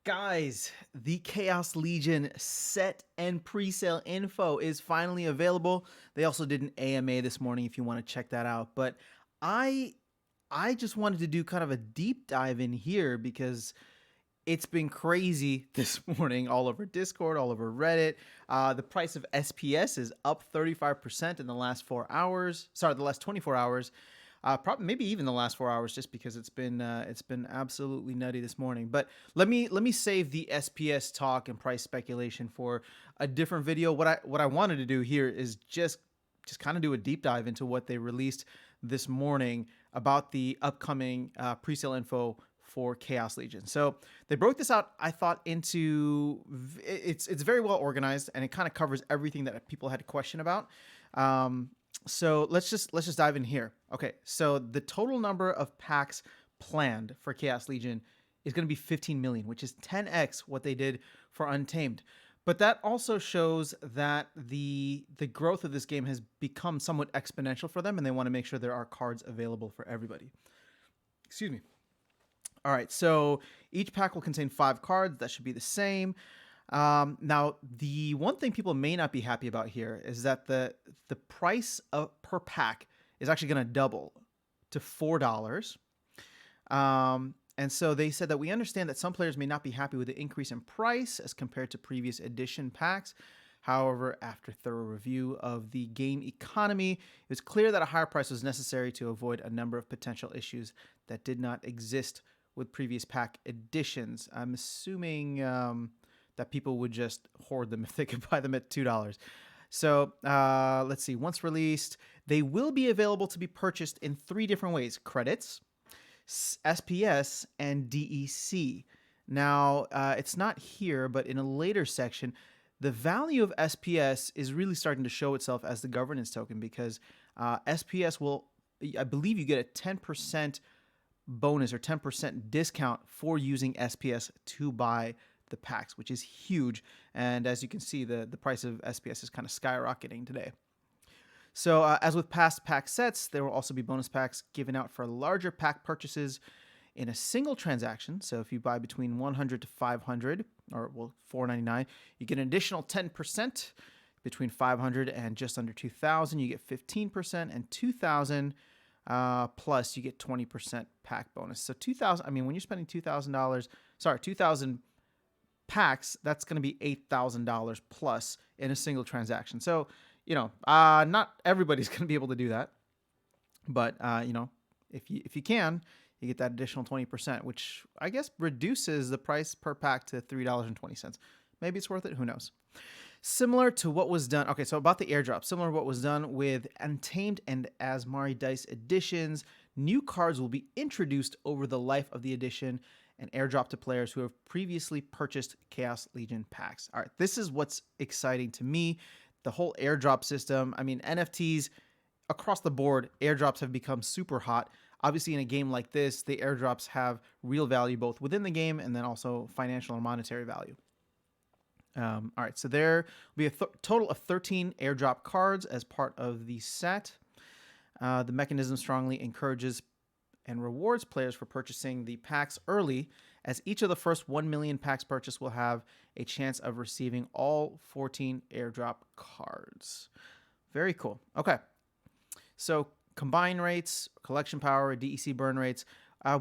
Guys, the Chaos Legion set and pre-sale info is finally available. They also did an AMA this morning if you want to check that out. But I I just wanted to do kind of a deep dive in here because it's been crazy this morning all over Discord, all over Reddit. The price of SPS is up 35% in the last 4 hours. Sorry, the last 24 hours. Probably maybe even the last 4 hours, just because it's been absolutely nutty this morning. But let me save the SPS talk and price speculation for a different video. What I wanted to do here is just kind of do a deep dive into what they released this morning about the upcoming presale info for Chaos Legion. So they broke this out, I thought, into it's very well organized, and it kind of covers everything that people had a question about. So let's just dive in here. Okay, so the total number of packs planned for Chaos Legion is going to be 15 million, which is 10x what they did for Untamed. But that also shows that the growth of this game has become somewhat exponential for them, and they want to make sure there are cards available for everybody. Excuse me. All right, so each pack will contain 5 cards. That should be the same. Now, the one thing people may not be happy about here is that the price per pack is actually going to double to $4. And so they said that we understand that some players may not be happy with the increase in price as compared to previous edition packs. However, after thorough review of the game economy, it was clear that a higher price was necessary to avoid a number of potential issues that did not exist with previous pack editions. I'm assuming that people would just hoard them if they could buy them at $2. So let's see. Once released, they will be available to be purchased in 3 different ways: credits, SPS, and DEC. Now, it's not here, but in a later section, the value of SPS is really starting to show itself as the governance token, because SPS will, I believe, you get a 10% bonus or 10% discount for using SPS to buy the packs, which is huge. And as you can see, the price of SPS is kind of skyrocketing today. So as with past pack sets, there will also be bonus packs given out for larger pack purchases in a single transaction. So if you buy between 100 to 500, or well, $4.99, you get an additional 10%. Between 500 and just under 2,000, you get 15%, and 2,000 plus you get 20% pack bonus. So 2,000. I mean, when you're spending $2,000, 2,000 packs, that's going to be $8,000 plus in a single transaction. So not everybody's going to be able to do that, but if you can, you get that additional 20%, which I guess reduces the price per pack to $3.20. Maybe it's worth it. Who knows? Similar to what was done. Okay, so about the airdrop, similar to what was done with Untamed and Asmari Dice editions, new cards will be introduced over the life of the edition and airdrop to players who have previously purchased Chaos Legion packs. All right, this is what's exciting to me. The whole airdrop system. I mean, NFTs across the board, airdrops have become super hot. Obviously, in a game like this, the airdrops have real value both within the game and then also financial and monetary value. All right, so there will be a total of 13 airdrop cards as part of the set. The mechanism strongly encourages and rewards players for purchasing the packs early, as each of the first 1 million packs purchased will have a chance of receiving all 14 airdrop cards. Very cool. Okay, so combine rates, collection power, DEC burn rates.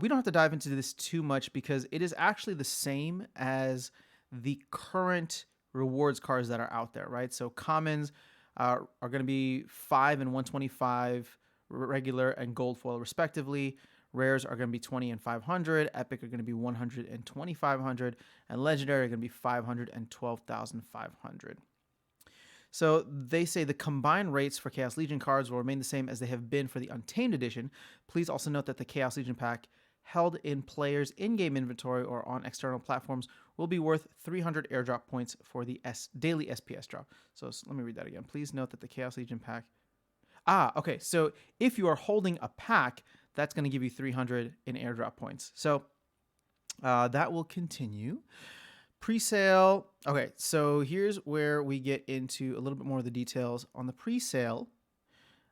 We don't have to dive into this too much because it is actually the same as the current rewards cards that are out there, right? So commons are going to be 5 and 125, regular and gold foil respectively. Rares are going to be 20 and 500. Epic are going to be 100 and 2,500, and legendary are going to be 500 and 12,500. So they say the combined rates for Chaos Legion cards will remain the same as they have been for the Untamed edition. Please also note that the Chaos Legion pack held in players' in-game inventory or on external platforms will be worth 300 airdrop points for the daily SPS drop. So let me read that again. Please note that the Chaos Legion pack... okay. So if you are holding a pack, that's going to give you 300 in airdrop points. So that will continue. Pre-sale. Okay, so here's where we get into a little bit more of the details on the pre-sale.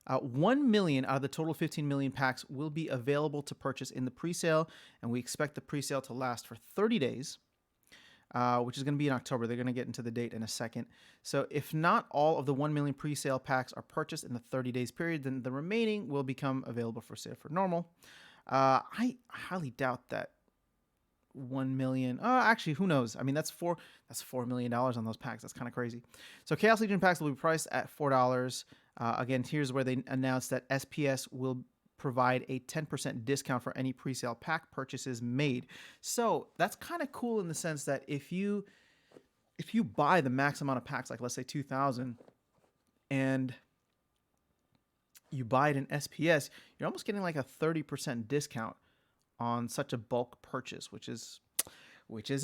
1 million out of the total 15 million packs will be available to purchase in the pre-sale, and we expect the pre-sale to last for 30 days. which is going to be in October. They're going to get into the date in a second. So if not all of the 1 million pre-sale packs are purchased in the 30 days period, then the remaining will become available for sale for normal. I highly doubt that 1 million. Actually, who knows? I mean, that's $4 million on those packs. That's kind of crazy. So Chaos Legion packs will be priced at $4. Again, here's where they announced that SPS will provide a 10% discount for any pre-sale pack purchases made. So that's kind of cool in the sense that if you buy the max amount of packs, like let's say 2,000, and you buy it in SPS, you're almost getting like a 30% discount on such a bulk purchase, which is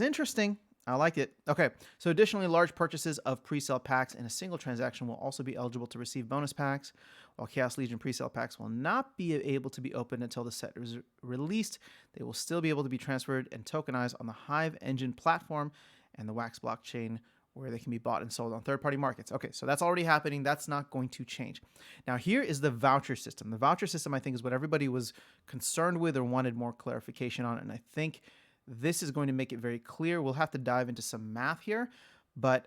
interesting. I like it. Okay, so additionally, large purchases of pre-sale packs in a single transaction will also be eligible to receive bonus packs, while Chaos Legion pre-sale packs will not be able to be opened until the set is released. They will still be able to be transferred and tokenized on the Hive Engine platform and the Wax blockchain, where they can be bought and sold on third-party markets. Okay, so that's already happening. That's not going to change. Now, here is the voucher system. The voucher system, I think, is what everybody was concerned with or wanted more clarification on, and I think this is going to make it very clear. We'll have to dive into some math here, but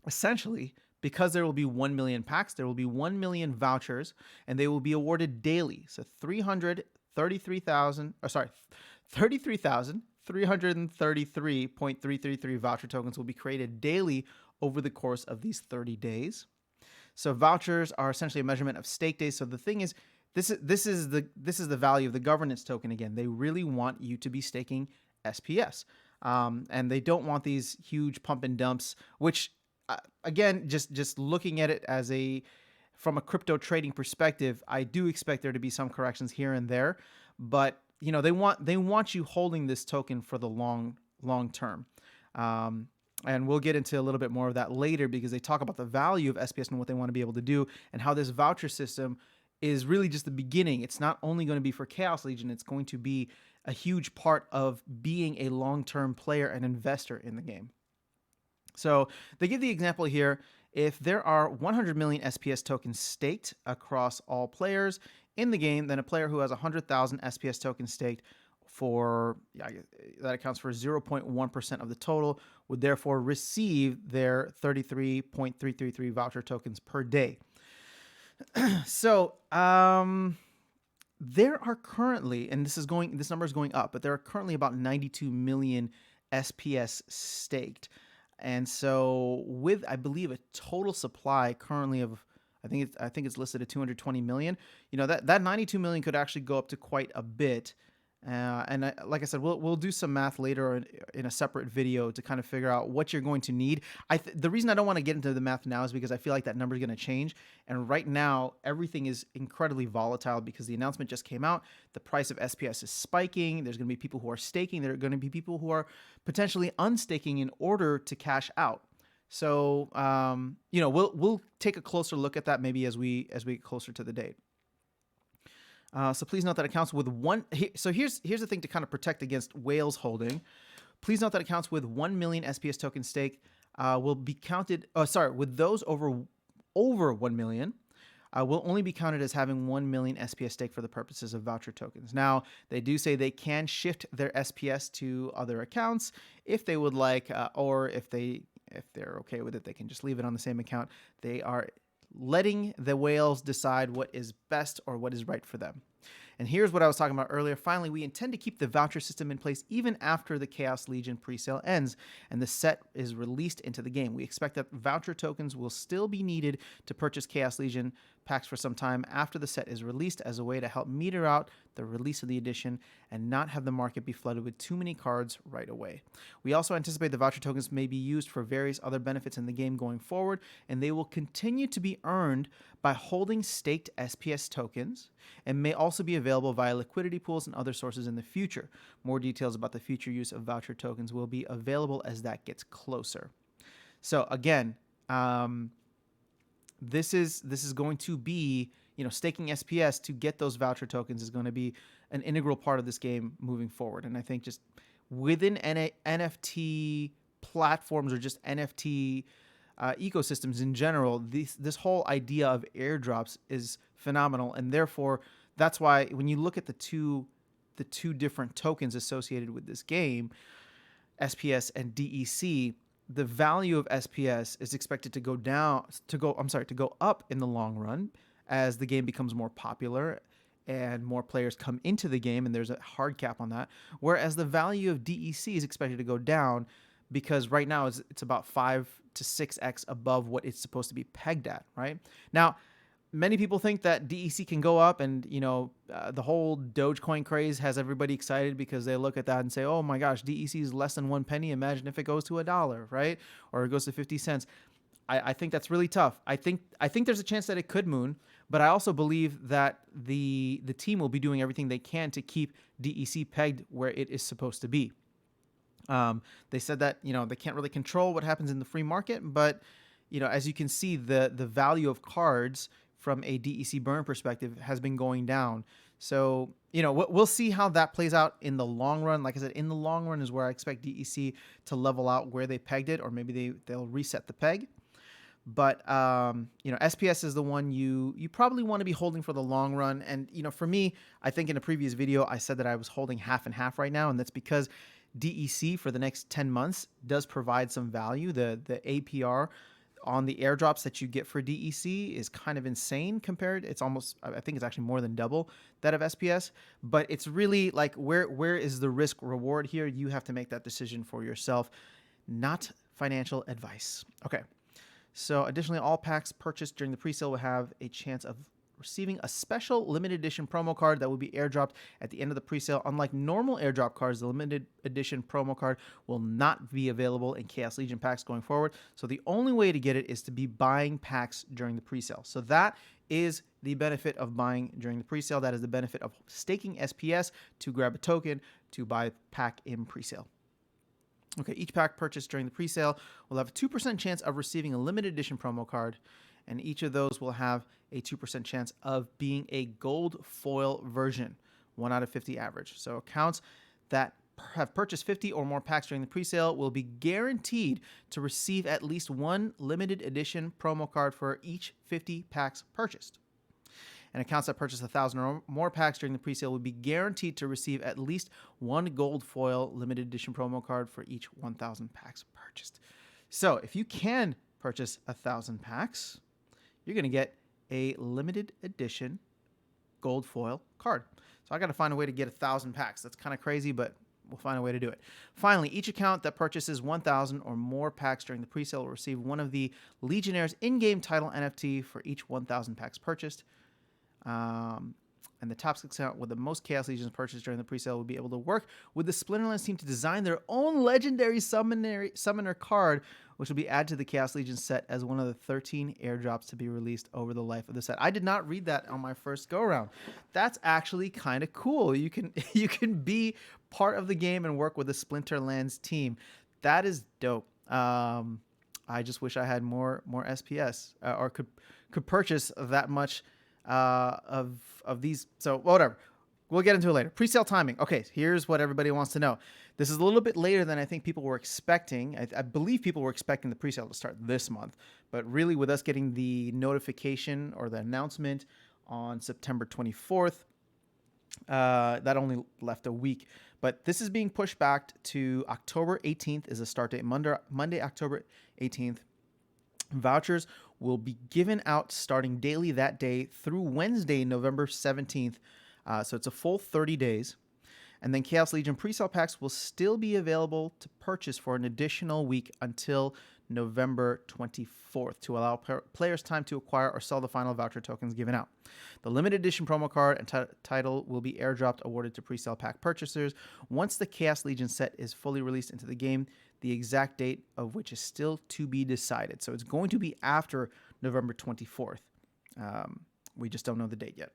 essentially, because there will be 1 million packs, there will be 1 million vouchers, and they will be awarded daily. So 33,333.333 voucher tokens will be created daily over the course of these 30 days. So vouchers are essentially a measurement of stake days. So the thing is, this is the value of the governance token. Again, they really want you to be staking SPS, and they don't want these huge pump and dumps. Which, again, just looking at it from a crypto trading perspective, I do expect there to be some corrections here and there, but they want you holding this token for the long term. And we'll get into a little bit more of that later, because they talk about the value of SPS and what they want to be able to do, and how this voucher system is really just the beginning. It's not only going to be for Chaos Legion, it's going to be a huge part of being a long-term player and investor in the game. So they give the example here. If there are 100 million SPS tokens staked across all players in the game, then a player who has 100,000 SPS tokens staked that accounts for 0.1% of the total would therefore receive their 33.333 voucher tokens per day. So there are currently, and this number is going up, but there are currently about 92 million SPS staked. And so with, I believe, a total supply currently of, I think it's listed at 220 million, that 92 million could actually go up to quite a bit. And like I said, we'll do some math later in a separate video to kind of figure out what you're going to need. The reason I don't want to get into the math now is because I feel like that number is going to change. And right now, everything is incredibly volatile because the announcement just came out. The price of SPS is spiking. There's going to be people who are staking. There are going to be people who are potentially unstaking in order to cash out. So, we'll take a closer look at that maybe as we get closer to the date. So please note that accounts with one. So here's the thing to kind of protect against whales holding. Please note that accounts with 1 million SPS token stake will be counted. With those over 1 million, will only be counted as having 1 million SPS stake for the purposes of voucher tokens. Now, they do say they can shift their SPS to other accounts if they would like, or if they're okay with it, they can just leave it on the same account. They are letting the whales decide what is best or what is right for them. And here's what I was talking about earlier. Finally, we intend to keep the voucher system in place even after the Chaos Legion presale ends and the set is released into the game. We expect that voucher tokens will still be needed to purchase Chaos Legion packs for some time after the set is released, as a way to help meter out the release of the edition and not have the market be flooded with too many cards right away. We also anticipate the voucher tokens may be used for various other benefits in the game going forward, and they will continue to be earned by holding staked SPS tokens, and may also be available via liquidity pools and other sources in the future. More details about the future use of voucher tokens will be available as that gets closer. So again, this is going to be, staking SPS to get those voucher tokens is going to be an integral part of this game moving forward. And I think just within NFT platforms, or just NFT ecosystems in general, this whole idea of airdrops is phenomenal. And therefore, that's why when you look at the two different tokens associated with this game, SPS and DEC, the value of SPS is expected to go up in the long run as the game becomes more popular and more players come into the game, and there's a hard cap on that. Whereas the value of DEC is expected to go down because right now it's about 5 to 6x above what it's supposed to be pegged at, right? Now, many people think that DEC can go up, and the whole Dogecoin craze has everybody excited because they look at that and say, "Oh my gosh, DEC is less than 1 penny. Imagine if it goes to $1, right? Or it goes to 50 cents." I think that's really tough. I think there's a chance that it could moon, but I also believe that the team will be doing everything they can to keep DEC pegged where it is supposed to be. They said that they can't really control what happens in the free market, but as you can see, the value of cards from a DEC burn perspective has been going down. So we'll see how that plays out in the long run. Like I said, in the long run is where I expect DEC to level out where they pegged it, or maybe they'll reset the peg. But SPS is the one you probably want to be holding for the long run. And for me, I think in a previous video I said that I was holding half and half right now, and that's because DEC for the next 10 months does provide some value. The APR on the airdrops that you get for DEC is kind of insane compared. It's almost, I think it's actually more than double that of SPS. But it's really like, where is the risk reward here? You have to make that decision for yourself, not financial advice. Okay. So additionally, all packs purchased during the presale will have a chance of receiving a special limited edition promo card that will be airdropped at the end of the presale. Unlike normal airdrop cards, the limited edition promo card will not be available in Chaos Legion packs going forward. So the only way to get it is to be buying packs during the presale. So that is the benefit of buying during the presale. That is the benefit of staking SPS to grab a token to buy a pack in presale. Okay, each pack purchased during the presale will have a 2% chance of receiving a limited edition promo card, and each of those will have a 2% chance of being a gold foil version, 1 out of 50 average. So accounts that have purchased 50 or more packs during the presale will be guaranteed to receive at least one limited edition promo card for each 50 packs purchased. And accounts that purchase 1,000 or more packs during the presale will be guaranteed to receive at least one gold foil limited edition promo card for each 1,000 packs purchased. So if you can purchase 1,000 packs, you're going to get a limited edition gold foil card. So I got to find a way to get 1,000 packs. That's kind of crazy, but we'll find a way to do it. Finally, each account that purchases 1,000 or more packs during the presale will receive one of the Legionnaires in-game title NFT for each 1,000 packs purchased. And the top 6 account with the most Chaos Legions purchased during the presale will be able to work with the Splinterlands team to design their own legendary summoner card, which will be added to the Chaos Legion set as one of the 13 airdrops to be released over the life of the set. I did not read that on my first go around. That's actually kind of cool. You can be part of the game and work with the Splinterlands team. That is dope. I just wish I had more SPS or could purchase that much of these. So whatever, we'll get into it later. Presale timing. Okay, here's what everybody wants to know. This is a little bit later than I think people were expecting. I believe people were expecting the presale to start this month, but really with us getting the notification or the announcement on September 24th, that only left a week. But this is being pushed back to October 18th is the start date. Monday, October 18th. Vouchers will be given out starting daily that day through Wednesday, November 17th. So it's a full 30 days. And then Chaos Legion presale packs will still be available to purchase for an additional week until November 24th to allow players time to acquire or sell the final voucher tokens given out. The limited edition promo card and title will be airdropped awarded to presale pack purchasers once the Chaos Legion set is fully released into the game, the exact date of which is still to be decided. So it's going to be after November 24th. We just don't know the date yet.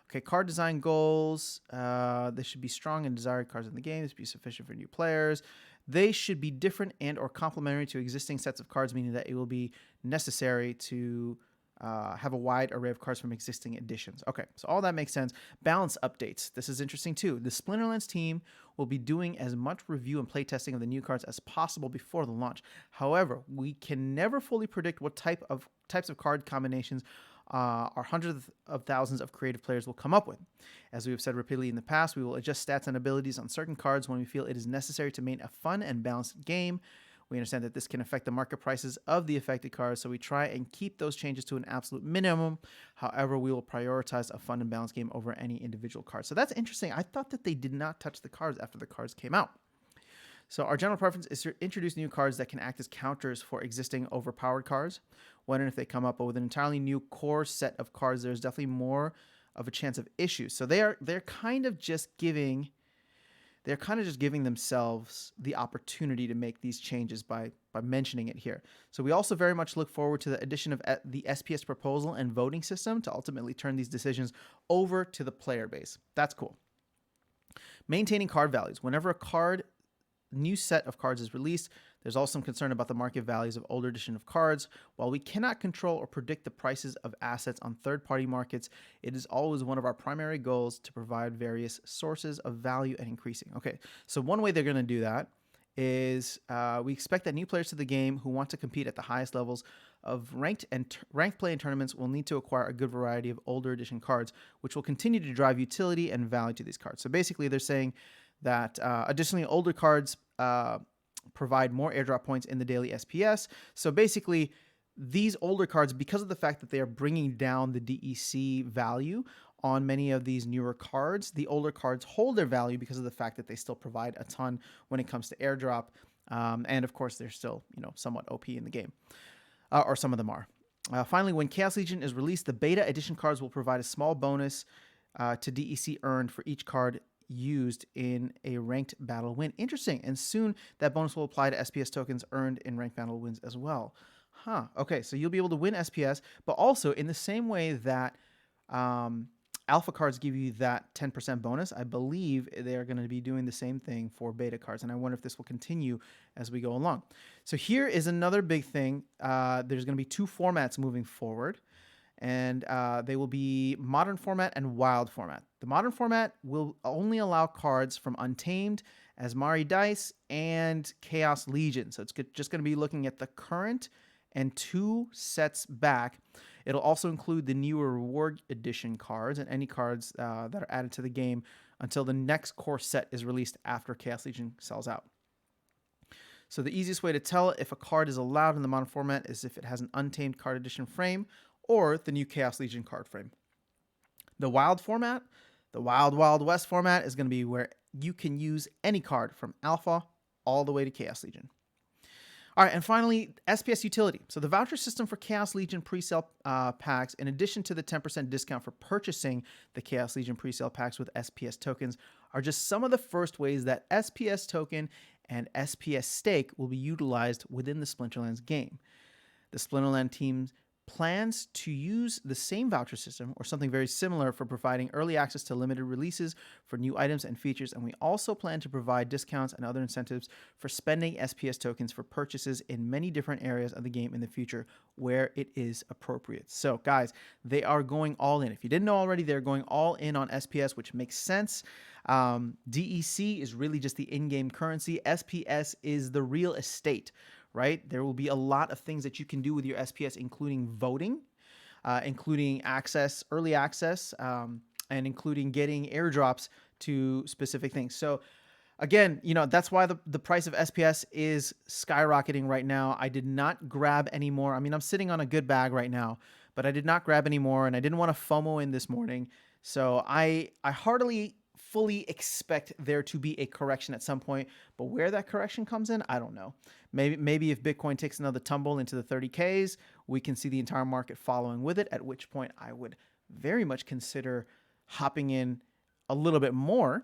Okay, card design goals. They should be strong and desired cards in the game. This should be sufficient for new players. They should be different and or complementary to existing sets of cards, meaning that it will be necessary to have a wide array of cards from existing editions. Okay, so all that makes sense. Balance updates. This is interesting too. The Splinterlands team will be doing as much review and playtesting of the new cards as possible before the launch. However, we can never fully predict what types of card combinations our hundreds of thousands of creative players will come up with. As we have said repeatedly in the past, we will adjust stats and abilities on certain cards when we feel it is necessary to maintain a fun and balanced game. We understand that this can affect the market prices of the affected cards, so we try and keep those changes to an absolute minimum. However, we will prioritize a fun and balanced game over any individual card. So that's interesting. I thought that they did not touch the cards after the cards came out. So our general preference is to introduce new cards that can act as counters for existing overpowered cards when and if they come up. But with an entirely new core set of cards, there's definitely more of a chance of issues. So they're kind of just giving themselves the opportunity to make these changes by mentioning it here. So we also very much look forward to the addition of the SPS proposal and voting system to ultimately turn these decisions over to the player base. That's cool. Maintaining card values. Whenever a new set of cards is released, there's also some concern about the market values of older edition of cards. While we cannot control or predict the prices of assets on third-party markets, it is always one of our primary goals to provide various sources of value and increasing. Okay, so one way they're going to do that is we expect that new players to the game who want to compete at the highest levels of ranked play in tournaments will need to acquire a good variety of older edition cards, which will continue to drive utility and value to these cards. So basically, they're saying that additionally, older cards provide more airdrop points in the daily SPS. So basically, these older cards, because of the fact that they are bringing down the DEC value on many of these newer cards, the older cards hold their value because of the fact that they still provide a ton when it comes to airdrop. And of course, they're still, somewhat OP in the game, or some of them are. Finally, when Chaos Legion is released, the beta edition cards will provide a small bonus to DEC earned for each card used in a ranked battle win. Interesting. And soon that bonus will apply to SPS tokens earned in ranked battle wins as well. Okay, so you'll be able to win SPS, but also in the same way that alpha cards give you that 10% bonus, I believe they are going to be doing the same thing for beta cards, and I wonder if this will continue as we go along. So here is another big thing. There's going to be two formats moving forward, and they will be Modern format and Wild format. The Modern format will only allow cards from Untamed, Asmari Dice, and Chaos Legion. So it's just going to be looking at the current and 2 sets back. It'll also include the newer Reward Edition cards and any cards that are added to the game until the next core set is released after Chaos Legion sells out. So the easiest way to tell if a card is allowed in the Modern format is if it has an Untamed card edition frame or the new Chaos Legion card frame. The Wild format, the Wild Wild West format, is going to be where you can use any card from Alpha all the way to Chaos Legion. All right, and finally, SPS utility. So the voucher system for Chaos Legion presale packs, in addition to the 10% discount for purchasing the Chaos Legion presale packs with SPS tokens, are just some of the first ways that SPS token and SPS stake will be utilized within the Splinterlands game. The Splinterland team plans to use the same voucher system or something very similar for providing early access to limited releases for new items and features, and we also plan to provide discounts and other incentives for spending SPS tokens for purchases in many different areas of the game in the future where it is appropriate. So guys, they are going all in. If you didn't know already, they're going all in on SPS, which makes sense. DEC is really just the in-game currency. SPS is the real estate, right? There will be a lot of things that you can do with your SPS, including voting, including early access, and including getting airdrops to specific things. So again, that's why the price of SPS is skyrocketing right now. I did not grab any more. I mean, I'm sitting on a good bag right now, but I did not grab any more, and I didn't want to FOMO in this morning. So I heartily fully expect there to be a correction at some point, but where that correction comes in, I don't know. Maybe if Bitcoin takes another tumble into the 30Ks, we can see the entire market following with it, at which point I would very much consider hopping in a little bit more.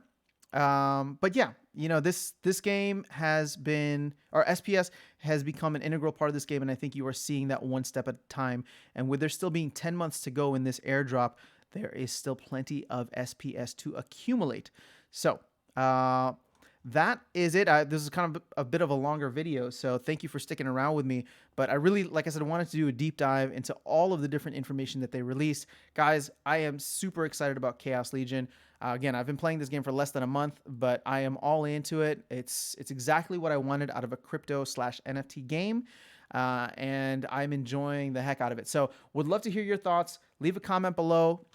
But yeah, this game has been, or SPS has become an integral part of this game, and I think you are seeing that one step at a time. And with there still being 10 months to go in this airdrop, there is still plenty of SPS to accumulate. So that is it. This is kind of a bit of a longer video, so thank you for sticking around with me. But I really, like I said, I wanted to do a deep dive into all of the different information that they released. Guys, I am super excited about Chaos Legion. Again, I've been playing this game for less than a month, but I am all into it. It's exactly what I wanted out of a crypto/NFT game. and I'm enjoying the heck out of it. So would love to hear your thoughts. Leave a comment below.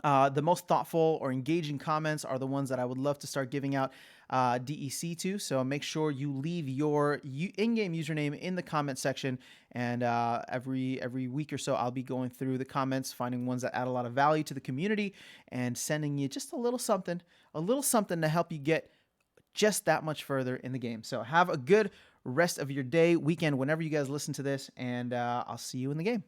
The most thoughtful or engaging comments are the ones that I would love to start giving out DEC to. So make sure you leave your in-game username in the comment section. And every week or so, I'll be going through the comments, finding ones that add a lot of value to the community, and sending you just a little something to help you get just that much further in the game. So have a good rest of your day, weekend, whenever you guys listen to this, and I'll see you in the game.